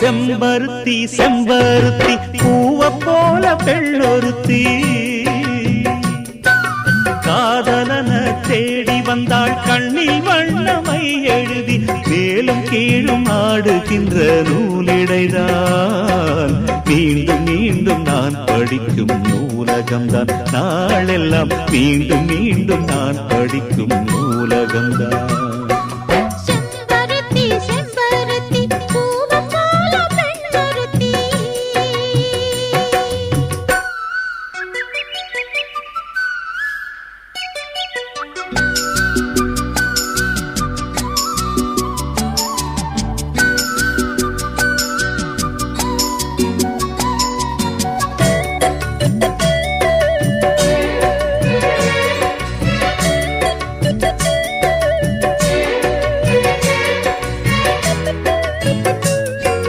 செம்பருத்தி செம்பருத்தி பூவ போல பெண்ணொருத்தி காதலன தேடி வந்தாள் கண்ணில் வண்ணமை எழுதி மேலும் கீழும் ஆடுகின்ற நூலிடைதான் மீண்டும் மீண்டும் நான் படிக்கும் நூலகம்தான் நாளெல்லாம் மீண்டும் மீண்டும் நான் படிக்கும் நூலகம்தான்